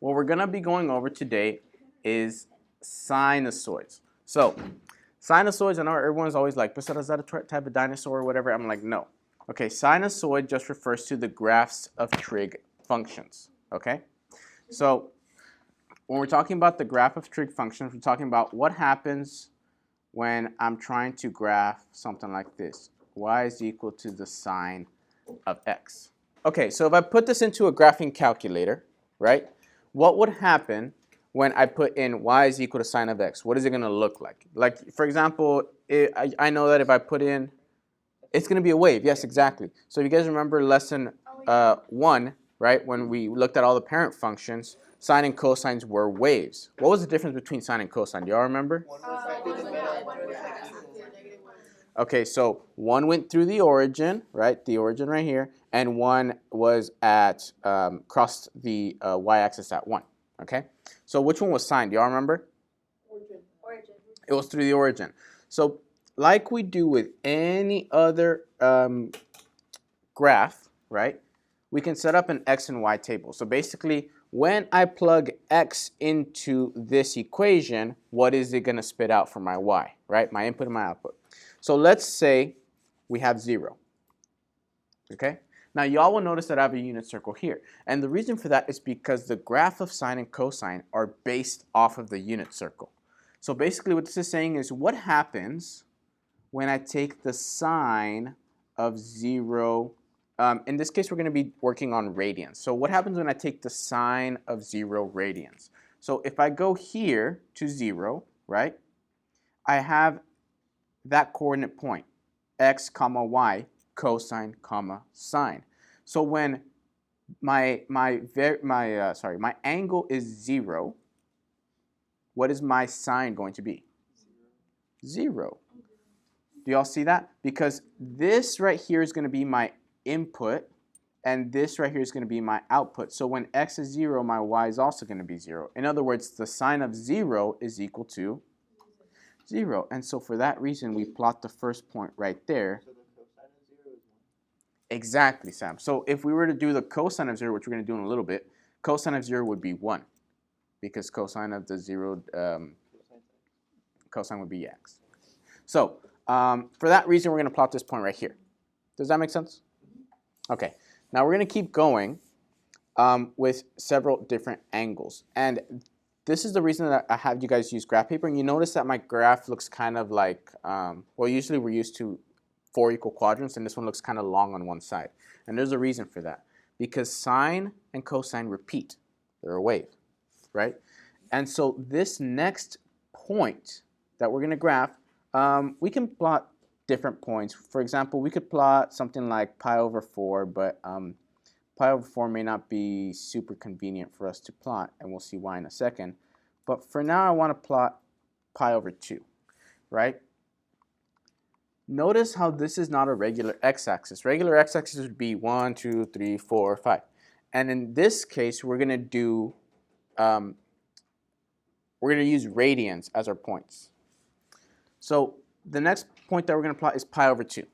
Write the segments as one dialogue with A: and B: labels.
A: what we're going to be going over today is sinusoids. So, sinusoids, I know everyone's always like, Becerra, is that a type of dinosaur or whatever? I'm like, no. Okay, sinusoid just refers to the graphs of trig functions, okay? So, when we're talking about the graph of trig functions, we're talking about what happens when I'm trying to graph something like this. Y is equal to the sine of x. Okay, so if I put this into a graphing calculator, right, what would happen when I put in y is equal to sine of x? What is it going to look like? Like, for example, I know that if I put in, it's going to be a wave. Yes, exactly. So if you guys remember lesson 1, right, when we looked at all the parent functions, sine and cosines were waves. What was the difference between sine and cosine? Do y'all remember? Okay, so one went through the origin, right? The origin right here, and one was at crossed the y-axis at 1. Okay, so which one was sine? Do y'all remember? Origin. It was through the origin. So like we do with any other graph, right? We can set up an x and y table. So basically, when I plug x into this equation, what is it going to spit out for my y, right? My input and my output. So let's say we have 0, okay? Now y'all will notice that I have a unit circle here. And the reason for that is because the graph of sine and cosine are based off of the unit circle. So basically what this is saying is what happens when I take the sine of 0, in this case we're going to be working on radians. So what happens when I take the sine of 0 radians? So if I go here to 0, right, I have that coordinate point, x comma y, cosine comma sine. So when my angle is 0, what is my sine going to be? 0. Do y'all see that? Because this right here is going to be my input, and this right here is going to be my output. So when x is 0, my y is also going to be 0. In other words, the sine of 0 is equal to 0. And so for that reason, we plot the first point right there.
B: So the cosine of 0 is 1.
A: Exactly, Sam. So if we were to do the cosine of 0, which we're going to do in a little bit, cosine of 0 would be 1. Because cosine of the 0, cosine would be x. So for that reason, we're going to plot this point right here. Does that make sense? Okay. Now we're going to keep going with several different angles. And this is the reason that I have you guys use graph paper. And you notice that my graph looks kind of like, well, usually we're used to 4 equal quadrants, and this one looks kind of long on one side. And there's a reason for that. Because sine and cosine repeat. They're a wave, right? And so this next point that we're going to graph, we can plot different points. For example, we could plot something like pi over 4, but pi over 4 may not be super convenient for us to plot, and we'll see why in a second. But for now, I want to plot pi over 2, right? Notice how this is not a regular x-axis. Regular x-axis would be 1, 2, 3, 4, 5. And in this case, we're going to do, we're going to use radians as our points. So the next point that we're going to plot is pi over 2.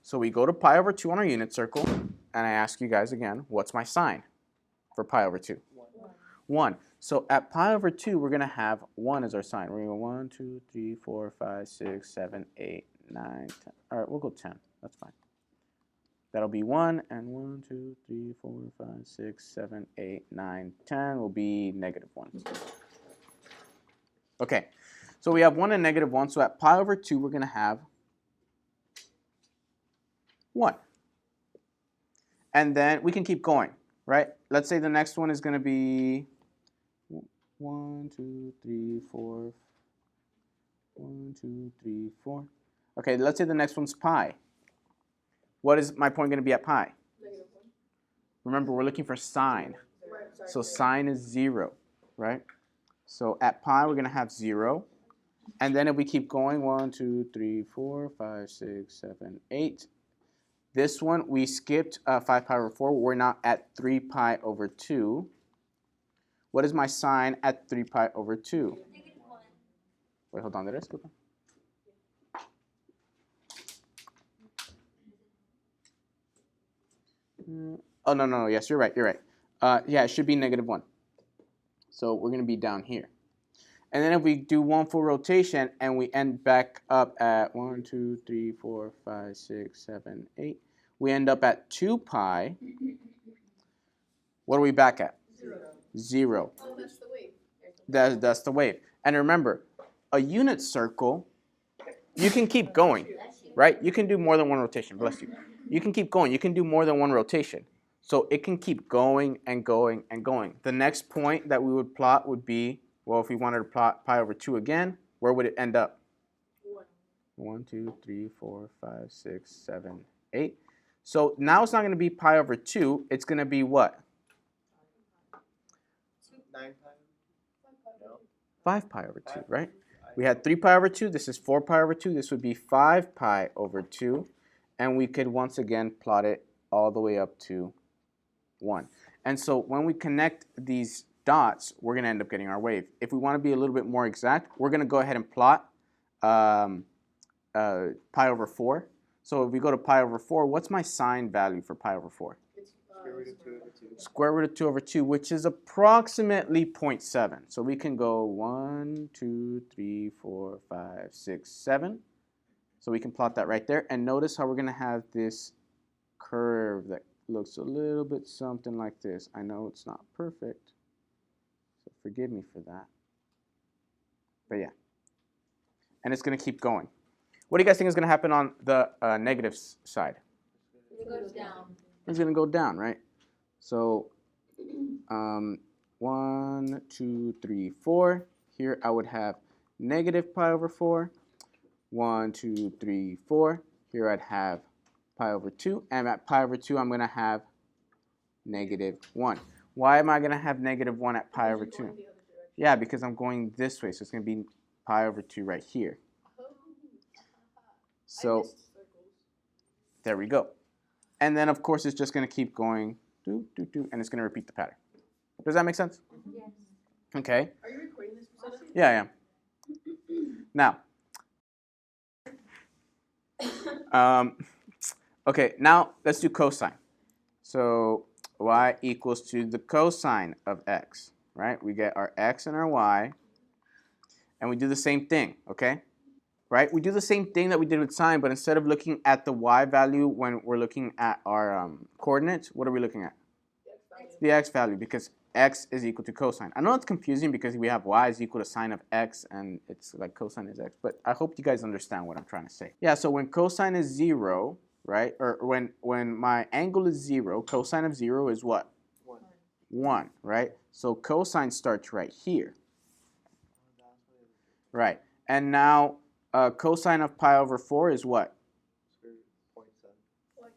A: So we go to pi over 2 on our unit circle, and I ask you guys again, what's my sine for pi over 2? 1. So at pi over 2, we're going to have 1 as our sine. We're going to go 1, 2, 3, 4, 5, 6, 7, 8, 9, 10. All right, we'll go 10. That's fine. That'll be 1, and 1, 2, 3, 4, 5, 6, 7, 8, 9, 10 will be negative 1. Okay, so we have 1 and negative 1. So at pi over 2, we're going to have 1. And then we can keep going, right? Let's say the next one is going to be 1, 2, 3, 4. 1, 2, 3, 4. Okay, let's say the next one's pi. What is my point going to be at pi? Remember, we're looking for sine. So sine is 0, right? So at pi, we're going to have 0. And then if we keep going, 1, 2, 3, 4, 5, 6, 7, 8. This one, we skipped 5 pi over 4. We're now at 3 pi over 2. What is my sine at 3 pi over 2? Wait, hold on. Did I skip one? Oh, no. Yes, you're right. Yeah, it should be negative 1. So we're going to be down here. And then if we do one full rotation and we end back up at 1, 2, 3, 4, 5, 6, 7, 8, we end up at 2 pi. What are we back at? 0.
C: Oh, that's the wave.
A: That's the wave. And remember, a unit circle, you can keep going, right? You can do more than one rotation. Bless you. You can keep going. You can do more than one rotation. So it can keep going and going and going. The next point that we would plot would be, well, if we wanted to plot pi over 2 again, where would it end up? 1, 2, 3, 4, 5, 6, 7, 8. So now it's not going to be pi over 2. It's going to be what?
B: 9 pi? No.
A: 5 pi over 2, right? We had 3 pi over 2. This is 4 pi over 2. This would be 5 pi over 2. And we could once again plot it all the way up to 1. And so when we connect these dots, we're going to end up getting our wave. If we want to be a little bit more exact, we're going to go ahead and plot pi over 4. So if we go to pi over 4, what's my sine value for pi over 4?
B: Square root of 2 over 2.
A: Square root of 2 over 2, which is approximately 0.7. So we can go 1, 2, 3, 4, 5, 6, 7. So we can plot that right there. And notice how we're going to have this curve that looks a little bit something like this. I know it's not perfect, so forgive me for that. But yeah. And it's going to keep going. What do you guys think is going to happen on the negative side?
C: It goes down.
A: It's going to go down, right? So 1, 2, 3, 4. Here I would have negative pi over 4. 1, 2, 3, 4. Here I'd have pi over 2. And at pi over 2, I'm going to have negative 1. Why am I going to have negative 1 at pi over 2? Yeah, because I'm going this way. So it's going to be pi over 2 right here. So there we go. And then, of course, it's just going to keep going, and it's going to repeat the pattern. Does that make sense?
C: Yes.
A: Okay.
C: Are you recording this?
A: Yeah, I am. Now, okay, now let's do cosine. So y equals to the cosine of x, right? We get our x and our y, and we do the same thing, okay? Right? We do the same thing that we did with sine, but instead of looking at the y value when we're looking at our coordinates, what are we looking at? The x value, because x is equal to cosine. I know it's confusing because we have y is equal to sine of x, and it's like cosine is x, but I hope you guys understand what I'm trying to say. Yeah, so when cosine is 0, right, or when my angle is 0, cosine of 0 is what?
B: 1.
A: 1, right? So cosine starts right here. Right, and now cosine of pi over 4 is what?
B: Square root of 0.7.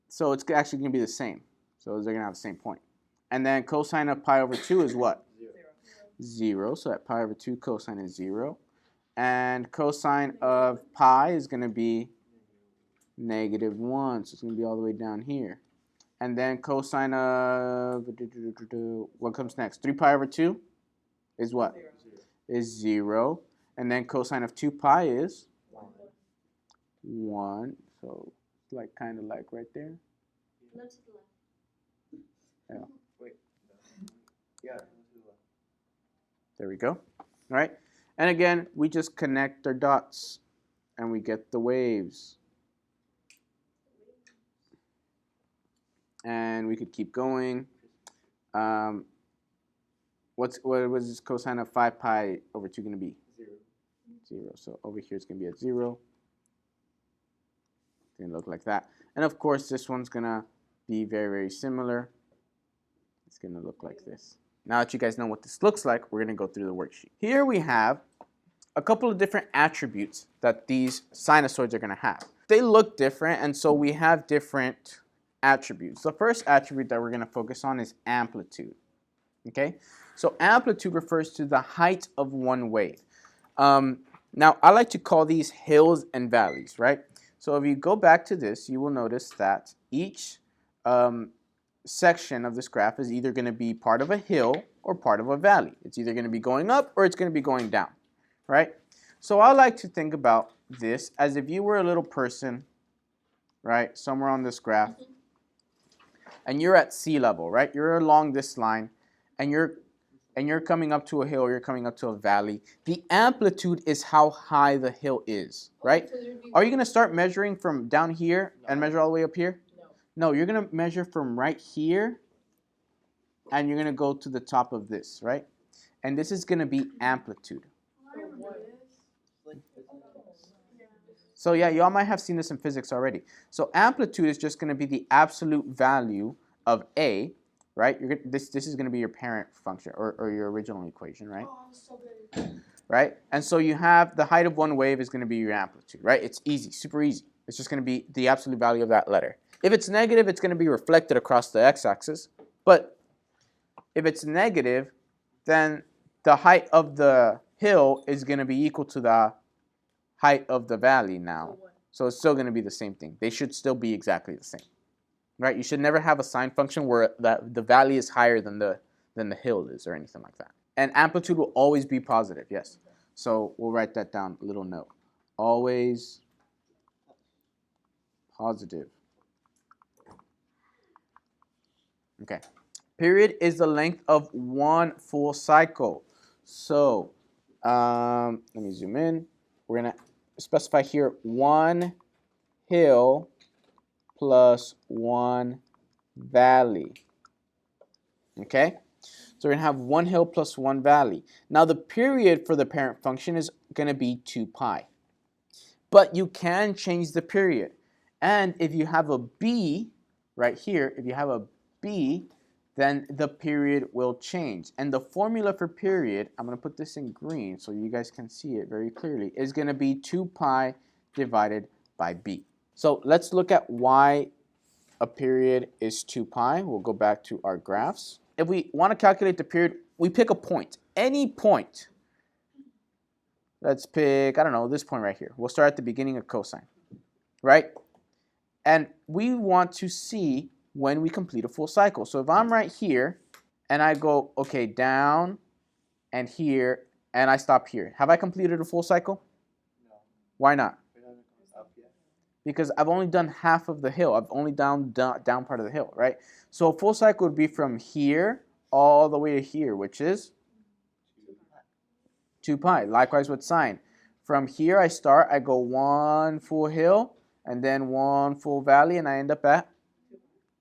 A: So it's actually going to be the same. So they're going to have the same point. And then cosine of pi over 2 is what? 0. So at pi over 2, cosine is 0. And cosine of pi is going to be negative 1. So it's going to be all the way down here. And then cosine of, what comes next? 3 pi over 2 is what?
B: 0.
A: Is 0. And then cosine of 2 pi is
B: 1.
A: 1. So it's like kind of like right there.
C: No, to the left.
A: Yeah.
B: Wait. No. Yeah.
A: There we go. All right. And again, we just connect our dots and we get the waves. And we could keep going. What was cosine of 5 pi over 2 going to be?
B: 0.
A: 0. So over here it's going to be at 0. It's going to look like that. And of course, this one's going to be very, very similar. It's going to look like this. Now that you guys know what this looks like, we're going to go through the worksheet. Here we have a couple of different attributes that these sinusoids are going to have. They look different, and so we have different attributes. The first attribute that we're going to focus on is amplitude. Okay? So amplitude refers to the height of one wave. Now, I like to call these hills and valleys, right? So if you go back to this, you will notice that each section of this graph is either going to be part of a hill or part of a valley. It's either going to be going up or it's going to be going down, right? So I like to think about this as if you were a little person, right, somewhere on this graph, and you're at sea level, right? You're along this line, and you're and you're coming up to a hill or you're coming up to a valley, the amplitude is how high the hill is, right?
C: So there'd be
A: Are you going to start measuring from down here and
B: No.
A: measure all the way up here?
C: No.
A: No, you're going to measure from right here and you're going to go to the top of this, right? And this is going to be amplitude.
C: I remember this.
B: Like physics.
A: So yeah, y'all might have seen this in physics already. So amplitude is just going to be the absolute value of A, right? This is going to be your parent function or your original equation, right?
C: Oh, so good.
A: Right? And so you have the height of one wave is going to be your amplitude, right? It's easy, super easy. It's just going to be the absolute value of that letter. If it's negative, it's going to be reflected across the x-axis. But if it's negative, then the height of the hill is going to be equal to the height of the valley now. So it's still going to be the same thing. They should still be exactly the same, right? You should never have a sine function where the valley is higher than the hill is or anything like that. And amplitude will always be positive, yes. So we'll write that down, a little note. Always positive. Okay. Period is the length of one full cycle. So let me zoom in. We're going to specify here one hill plus one valley. Okay? So we're going to have one hill plus one valley. Now the period for the parent function is going to be 2 pi. But you can change the period. And if you have a b right here, if you have a b, then the period will change. And the formula for period, I'm going to put this in green so you guys can see it very clearly, is going to be 2 pi divided by b. So let's look at why a period is 2 pi. We'll go back to our graphs. If we want to calculate the period, we pick a point, any point. Let's pick, I don't know, this point right here. We'll start at the beginning of cosine, right? And we want to see when we complete a full cycle. So if I'm right here and I go, okay, down and here, and I stop here, have I completed a full cycle?
B: No.
A: Why not?
B: We haven't come up yet.
A: Because I've only done half of the hill. I've only down part of the hill, right? So a full cycle would be from here all the way to here, which is 2 pi. Likewise with sine. From here I start, I go one full hill, and then one full valley, and I end up at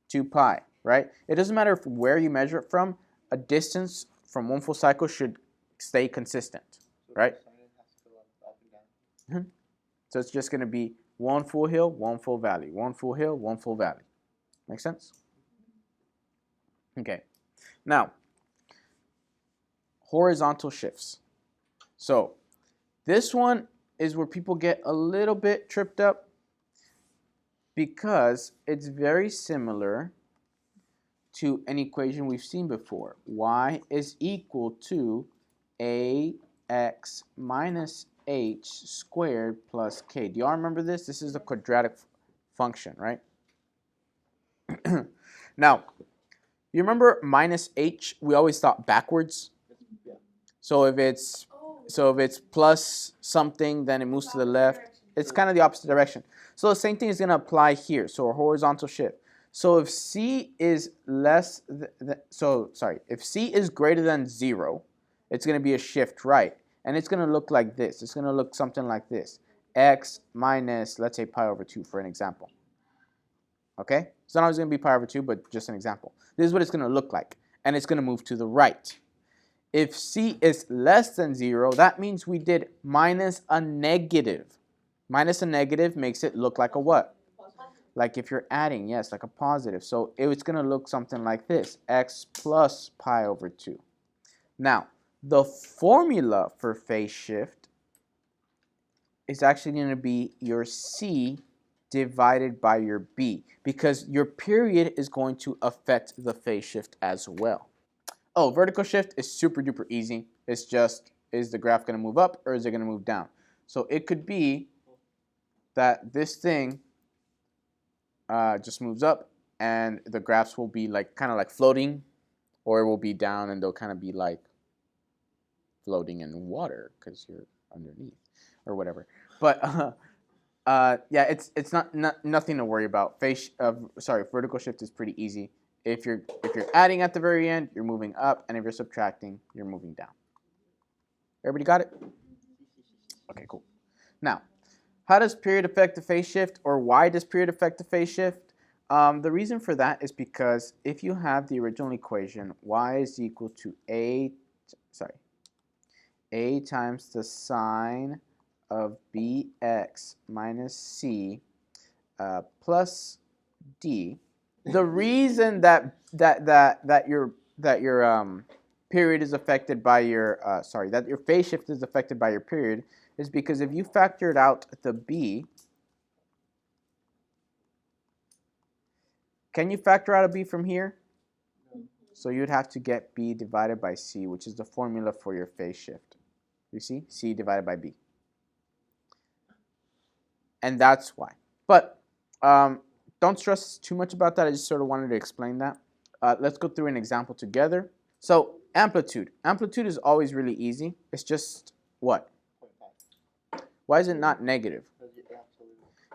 A: 2 pi, right? It doesn't matter where you measure it from, a distance from one full cycle should stay consistent,
B: So
A: right?
B: Sine has to go up and down.
A: So it's just going to be one full hill, one full valley, one full hill, one full valley. Make sense? Okay. Now, horizontal shifts. So this one is where people get a little bit tripped up because it's very similar to an equation we've seen before. Y is equal to ax minus h squared plus k. Do y'all remember this? This is a quadratic function, right? Now, you remember minus h, we always thought backwards.
B: Yeah.
A: So if it's plus something, then it moves to the left. It's kind of the opposite direction. So the same thing is going to apply here. So a horizontal shift. So if c is if c is greater than 0, it's going to be a shift right. And it's going to look like this. It's going to look something like this. X minus, let's say, pi over 2 for an example. Okay? It's not always going to be pi over 2, but just an example. This is what it's going to look like. And it's going to move to the right. If c is less than 0, that means we did minus a negative. Minus a negative makes it look like a what? Like if you're adding, yes, like a positive. So it's going to look something like this. X plus pi over 2. Now, the formula for phase shift is actually going to be your c divided by your b, because your period is going to affect the phase shift as well. Oh, vertical shift is super duper easy. It's just, is the graph going to move up or is it going to move down? So it could be that this thing just moves up and the graphs will be like kind of like floating, or it will be down and they'll kind of be like floating in water because you're underneath or whatever. But yeah, it's not nothing to worry about. Vertical shift is pretty easy. If you're adding at the very end, you're moving up, and if you're subtracting, you're moving down. Everybody got it? Okay, cool. Now, how does period affect the phase shift, or why does period affect the phase shift? The reason for that is because if you have the original equation, y is equal to a times the sine of bx minus c plus d. The reason that your period is affected by your that your phase shift is affected by your period is because if you factored out the b, can you factor out a b from here? So you'd have to get b divided by c, which is the formula for your phase shift. You see? C divided by b. And that's why. But don't stress too much about that. I just sort of wanted to explain that. Let's go through an example together. So amplitude. Amplitude is always really easy. It's just what? Why is it not negative?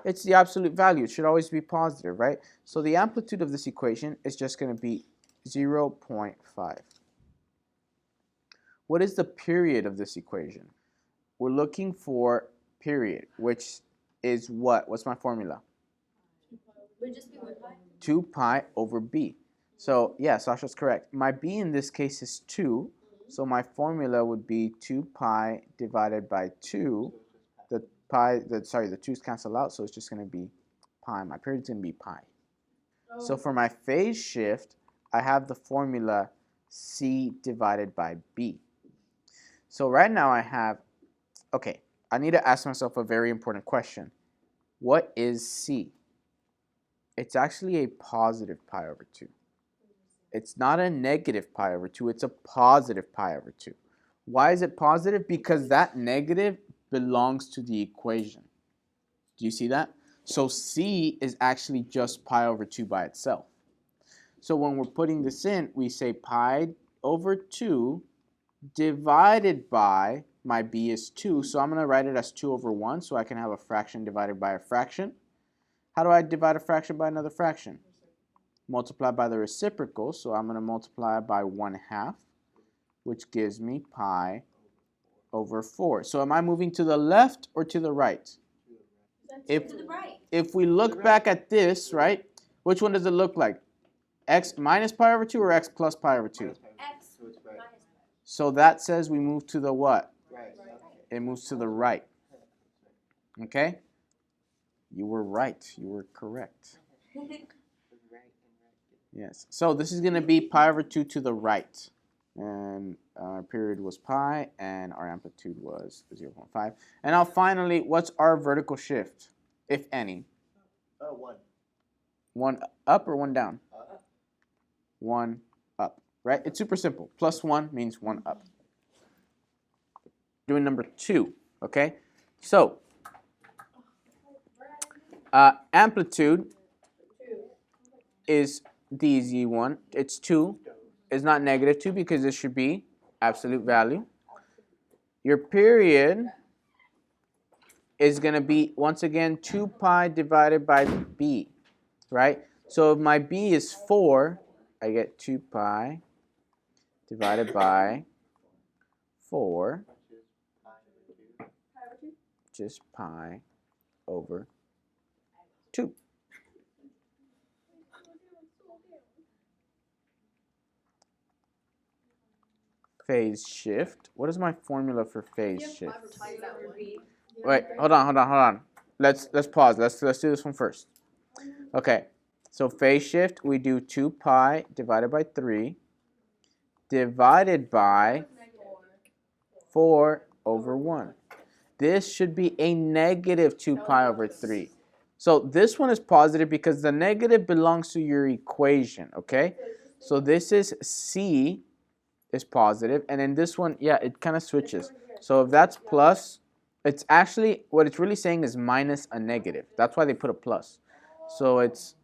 A: It's the absolute value. It should always be positive, right? So the amplitude of this equation is just going to be 0.5. What is the period of this equation? We're looking for period, which is what? What's my formula?
C: Would just be 1 pi?
A: 2 pi over b. So yeah, Sasha's correct. My b in this case is 2. So my formula would be 2 pi divided by 2. The 2's cancel out, so it's just going to be pi. My period's going to be pi. So for my phase shift, I have the formula c divided by b. So right now I have, okay, I need to ask myself a very important question. What is c? It's actually a positive pi over 2. It's not a negative pi over 2, it's a positive pi over 2. Why is it positive? Because that negative belongs to the equation. Do you see that? So c is actually just pi over 2 by itself. So when we're putting this in, we say pi over 2 divided by, my b is 2, so I'm going to write it as 2 over 1, so I can have a fraction divided by a fraction. How do I divide a fraction by another fraction? Multiply by the reciprocal, so I'm going to multiply by 1/2, which gives me pi over 4. So am I moving to the left or to the right?
C: To the right.
A: If we look back at this, right, which one does it look like? X minus pi over 2 or x plus pi over 2?
C: X minus pi.
A: So that says we move to the what?
B: Right.
A: It moves to the right. Okay? You were right. You were correct. Yes. So this is going to be pi over 2 to the right. And our period was pi, and our amplitude was 0.5. And now finally, what's our vertical shift, if any?
B: 1.
A: One up or one down?
B: Up.
A: 1 up, right? It's super simple. Plus 1 means 1 up. Doing number 2, okay? So, amplitude is the easy one. It's 2. It's not negative 2 because it should be absolute value. Your period is going to be, once again, 2 pi divided by b, right? So if my b is 4, I get 2 pi divided by 4, just pi over 2. Phase shift. What is my formula for phase shift? Wait, hold on. Let's pause. Let's do this one first. Okay. So phase shift, we do 2 pi divided by 3 divided by 4 over 1. This should be a negative 2 pi over 3. So this one is positive because the negative belongs to your equation, okay? So this is c is positive, and then this one, yeah, it kind of switches. So if that's plus, it's actually, what it's really saying is minus a negative. That's why they put a plus. So it's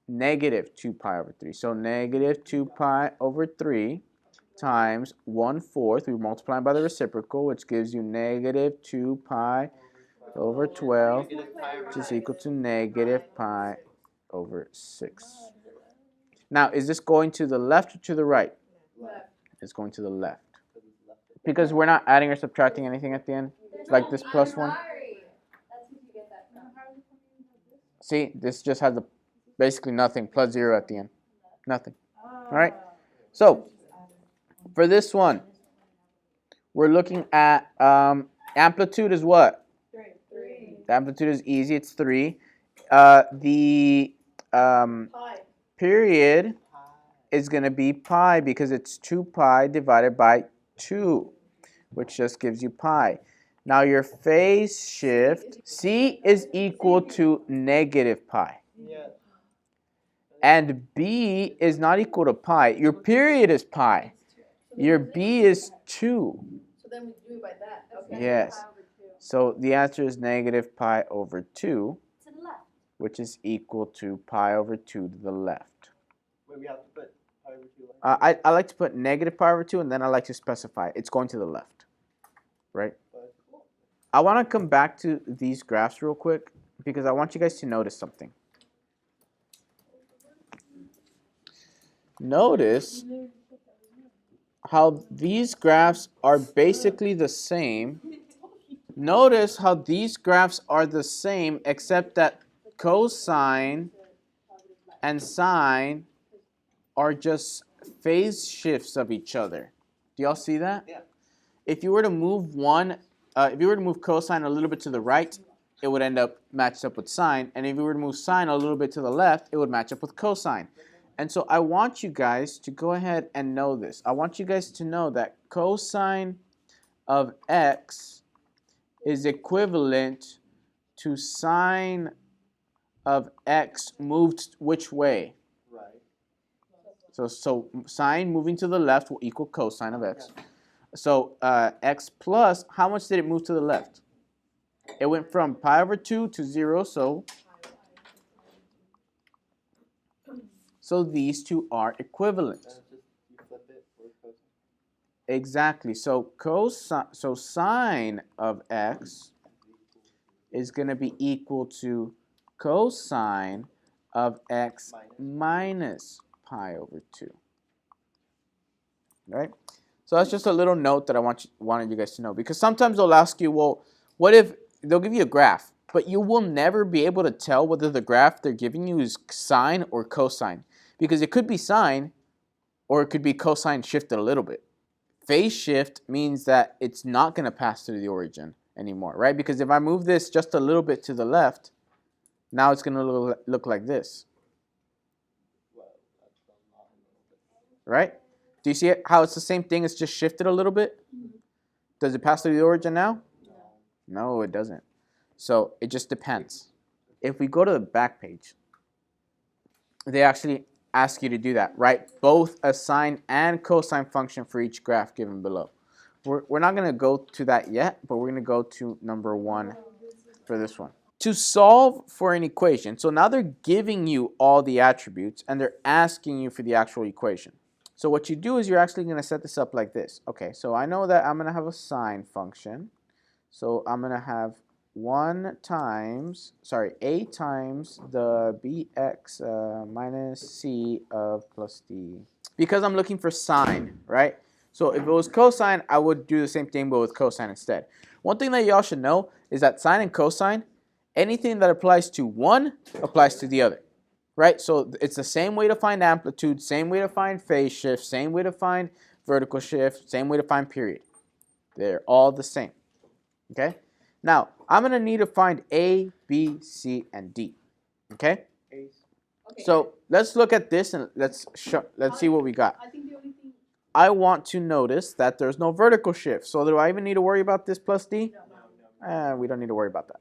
A: negative 2 pi over 3. So negative 2 pi over 3 times 1/4. We multiply by the reciprocal, which gives you negative 2 pi over 12, which is equal to negative pi over 6. Now, is this going to the left or to the right?
B: Left.
A: It's going to the left.
B: Because it's left.
A: Because we're not adding or subtracting anything at the end. Like this plus 1.
C: That's where you get that from.
A: See, this just has basically nothing, plus 0 at the end. Nothing. All right? So, for this one, we're looking at amplitude is what?
C: 3.
A: The amplitude is easy. It's 3. The period is going to be pi because it's 2 pi divided by 2, which just gives you pi. Now your phase shift, C is equal to negative pi.
B: Yeah.
A: And B is not equal to pi. Your period is pi. Your B is 2.
C: So then we do it by that. Okay.
A: Yes. So the answer is negative pi over 2,
C: To the left.
A: which is equal to pi over 2 to the left.
B: Wait, we have to put pi over 2 left?
A: I like to put negative pi over 2, and then I like to specify it's going to the left, right? I want to come back to these graphs real quick because I want you guys to notice something. Notice how these graphs are basically the same. Notice how these graphs are the same except that cosine and sine are just phase shifts of each other. Do y'all see that?
B: Yeah.
A: If you were to move cosine a little bit to the right, it would end up matched up with sine. And if you were to move sine a little bit to the left, it would match up with cosine. And so I want you guys to go ahead and know this. I want you guys to know that cosine of x is equivalent to sine of x moved which way?
B: Right.
A: So sine moving to the left will equal cosine of x. So x plus, how much did it move to the left? It went from pi over 2 to 0, so these two are equivalent.
B: And it's just, you flip it for cosine.
A: Exactly. So sine of x is going to be equal to cosine of x minus pi over 2. Right? So that's just a little note that I wanted you guys to know. Because sometimes they'll ask you, well, what if they'll give you a graph, but you will never be able to tell whether the graph they're giving you is sine or cosine. Because it could be sine or it could be cosine shifted a little bit. Phase shift means that it's not going to pass through the origin anymore, right? Because if I move this just a little bit to the left, now it's going to look like this. Right? Do you see it? How it's the same thing, it's just shifted a little bit? Does it pass through the origin now? No, it doesn't. So it just depends. If we go to the back page, they actually ask you to do that. Write both a sine and cosine function for each graph given below. We're not going to go to that yet, but we're going to go to number 1 for this one. To solve for an equation, so now they're giving you all the attributes and they're asking you for the actual equation. So what you do is you're actually going to set this up like this. Okay, so I know that I'm going to have a sine function. So I'm going to have a times the bx minus c of plus d. Because I'm looking for sine, right? So if it was cosine, I would do the same thing but with cosine instead. One thing that y'all should know is that sine and cosine, anything that applies to one applies to the other. Right? So it's the same way to find amplitude, same way to find phase shift, same way to find vertical shift, same way to find period. They're all the same. Okay? Now, I'm going to need to find A, B, C, and D. Okay? So let's look at this and let's see what we got.
C: I think the only thing.
A: I want to notice that there's no vertical shift. So do I even need to worry about this plus D?
C: No.
A: We don't need to worry about that.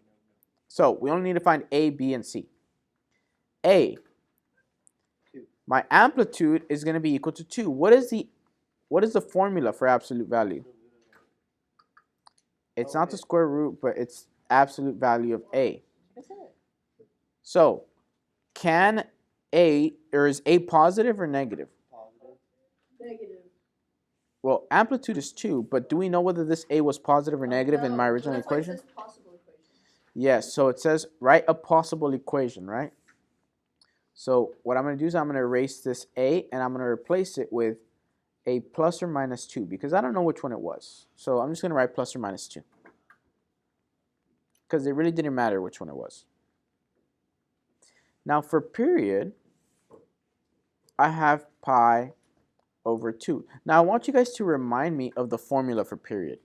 A: So we only need to find A, B, and C. A, my amplitude is going to be equal to 2. What is the formula for absolute value? It's not the square root, but it's absolute value of A. So, is A positive or negative?
C: Negative.
A: Well, amplitude is 2, but do we know whether this A was positive or negative in my original equation?
C: Possible equation.
A: Yes, so it says write a possible equation, right? So what I'm going to do is I'm going to erase this a, and I'm going to replace it with a plus or minus 2, because I don't know which one it was. So I'm just going to write plus or minus 2, because it really didn't matter which one it was. Now for period, I have pi over 2. Now I want you guys to remind me of the formula for period.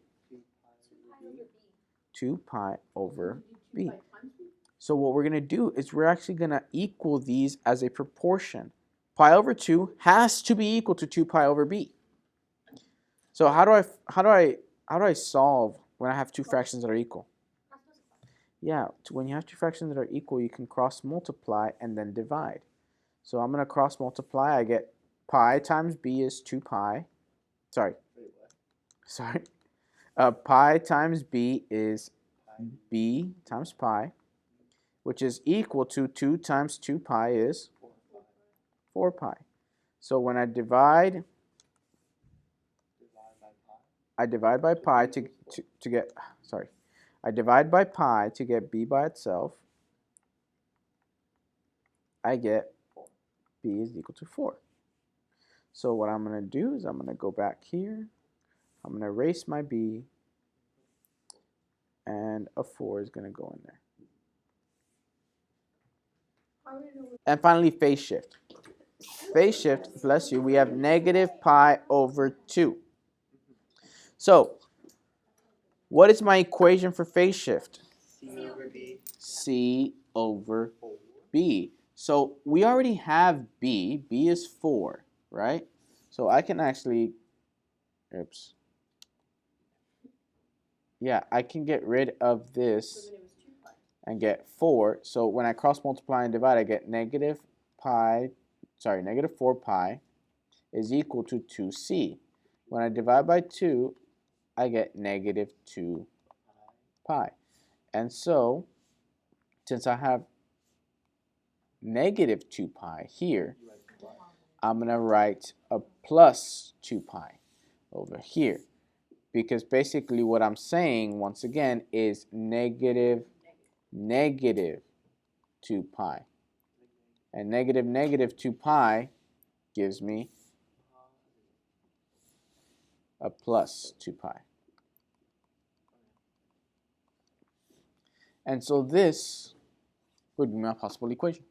A: 2 pi over b. So what we're going to do is we're actually going to equal these as a proportion. Pi over 2 has to be equal to 2 pi over b. So how do I solve when I have two fractions that are equal? Yeah, when you have two fractions that are equal, you can cross multiply and then divide. So I'm going to cross multiply. I get pi times b is 2 pi. Sorry. Pi times b is b times pi, which is equal to 2 times 2 pi is 4 pi. So when I divide by pi to get, I divide by pi to get b by itself. I get b is equal to 4. So what I'm going to do is I'm going to go back here. I'm going to erase my b, and a 4 is going to go in there. And finally, phase shift. Phase shift, bless you, we have negative pi over 2. So, what is my equation for phase shift?
B: C over B.
A: C over B. So, we already have B. B is 4, right? So, I can actually, yeah, I can get rid of this and get 4. So, when I cross multiply and divide, I get negative 4 pi is equal to 2c. When I divide by 2, I get negative 2 pi. And so, since I have negative 2 pi here, I'm going to write a plus 2 pi over here. Because basically what I'm saying, once again, is negative 2 pi. And negative 2 pi gives me a plus 2 pi. And so this would be my possible equation.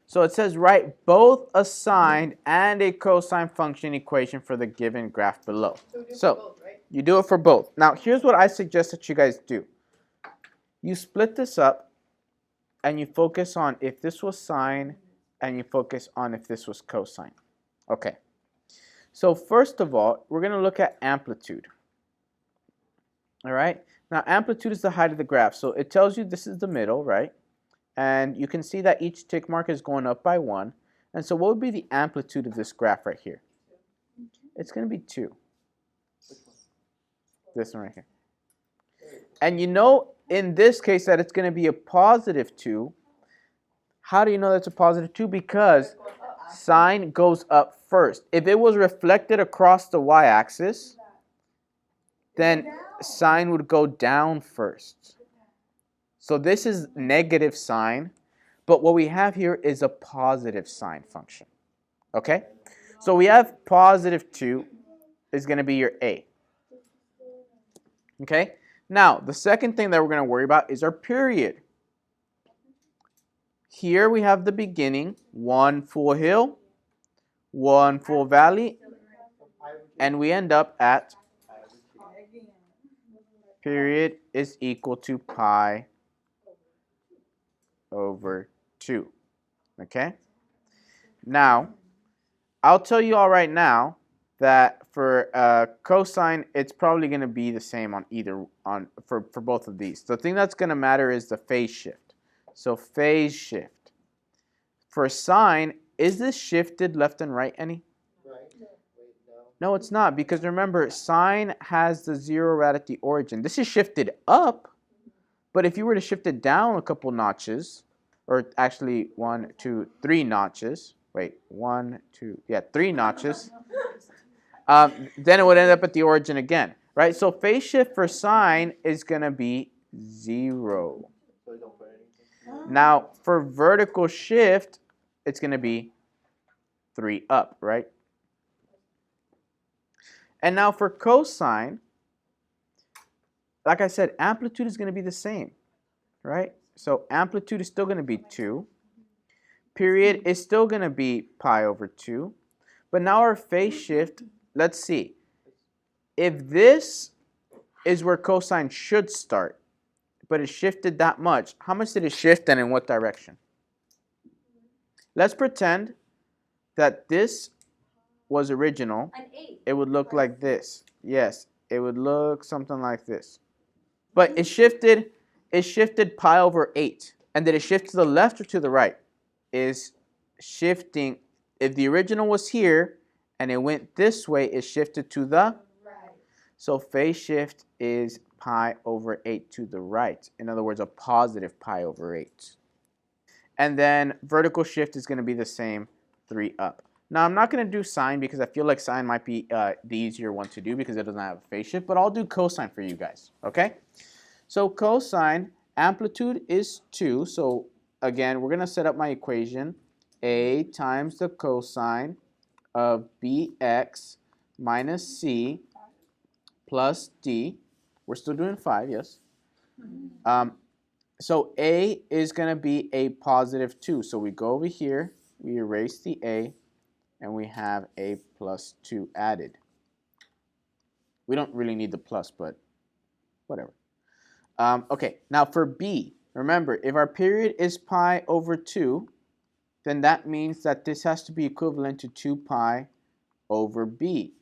A: So it says write both a sine and a cosine function equation for the given graph below. So you do it for both. Now here's what I suggest that you guys do. You split this up and you focus on if this was sine and you focus on if this was cosine. Okay. So first of all, we're going to look at amplitude. All right. Now amplitude is the height of the graph. So it tells you this is the middle, right? And you can see that each tick mark is going up by 1. And so what would be the amplitude of this graph right here? It's going to be 2. This one right here. And you know in this case that it's going to be a positive 2. How do you know that's a positive 2? Because sine goes up first. If it was reflected across the y-axis, then sine would go down first. So this is negative sine, but what we have here is a positive sine function. Okay? So we have positive 2 is going to be your A. Okay? Now, the second thing that we're going to worry about is our period. Here we have the beginning, 1 full hill, 1 full valley, and we end up at period is equal to pi over 2. Okay? Now, I'll tell you all right now that for cosine, it's probably going to be the same for both of these. The thing that's going to matter is the phase shift. So phase shift. For sine, is this shifted left and right any?
B: Right. Wait, no.
A: No, it's not, because remember, sine has the 0 right at the origin. This is shifted up. But if you were to shift it down a couple notches, or actually 1, 2, 3 notches, wait, 1, 2, yeah, 3 notches, then it would end up at the origin again, right? So phase shift for sine is going to be 0.
B: So don't put anything.
A: Now, for vertical shift, it's going to be 3 up, right? And now for cosine, like I said, amplitude is going to be the same, right? So amplitude is still going to be 2. Period is still going to be pi over 2. But now our phase shift, let's see. If this is where cosine should start, but it shifted that much, how much did it shift and in what direction? Let's pretend that this was original.
C: An 8.
A: It would look like this. Yes, it would look something like this. But it shifted pi over 8. And did it shift to the left or to the right? Is shifting, if the original was here and it went this way, it shifted to the
C: Right.
A: So phase shift is pi over 8 to the right. In other words, a positive pi over 8. And then vertical shift is going to be the same, 3 up. Now, I'm not going to do sine because I feel like sine might be the easier one to do because it doesn't have a phase shift, but I'll do cosine for you guys, okay? So cosine, amplitude is 2. So again, we're going to set up my equation. A times the cosine of bx minus c plus d. We're still doing 5, yes. So a is going to be a positive 2. So we go over here, we erase the a, and we have a plus 2 added. We don't really need the plus, but whatever. Okay, now for b, remember, if our period is pi over 2, then that means that this has to be equivalent to 2 pi over b.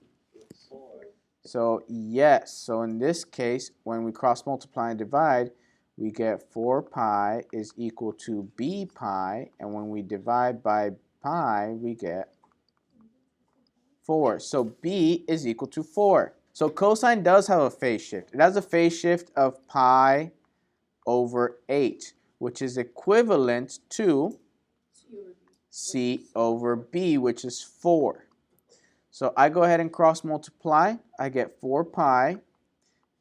A: So yes, so in this case, when we cross multiply and divide, we get 4 pi is equal to b pi, and when we divide by pi, we get 4. So b is equal to 4. So cosine does have a phase shift. It has a phase shift of pi over 8, which is equivalent to c over b, which is 4. So I go ahead and cross multiply. I get 4 pi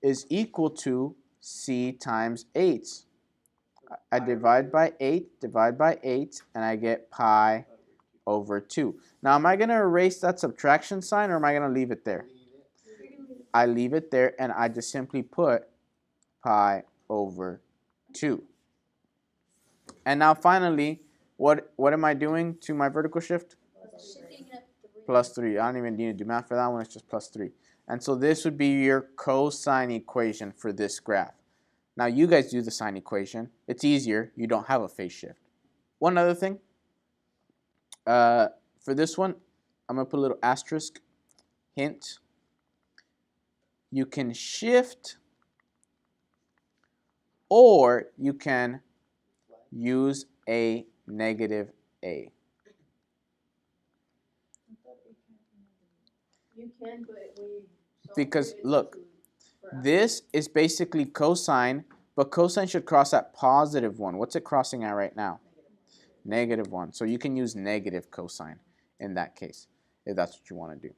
A: is equal to c times 8. I divide by 8, and I get pi over 2. Now, am I going to erase that subtraction sign, or am I going to leave it there? I leave it there, and I just simply put pi over 2. And now, finally, what am I doing to my vertical shift?
C: Shifting it up 3.
A: Plus 3. I don't even need to do math for that one. It's just plus 3. And so this would be your cosine equation for this graph. Now, you guys do the sine equation. It's easier. You don't have a phase shift. One other thing. For this one, I'm going to put a little asterisk. Hint. You can shift, or you can use a negative a.
C: You can, but we
A: Because look, this is basically cosine, but cosine should cross at positive 1. What's it crossing at right now? Negative 1. So you can use negative cosine in that case, if that's what you want to do.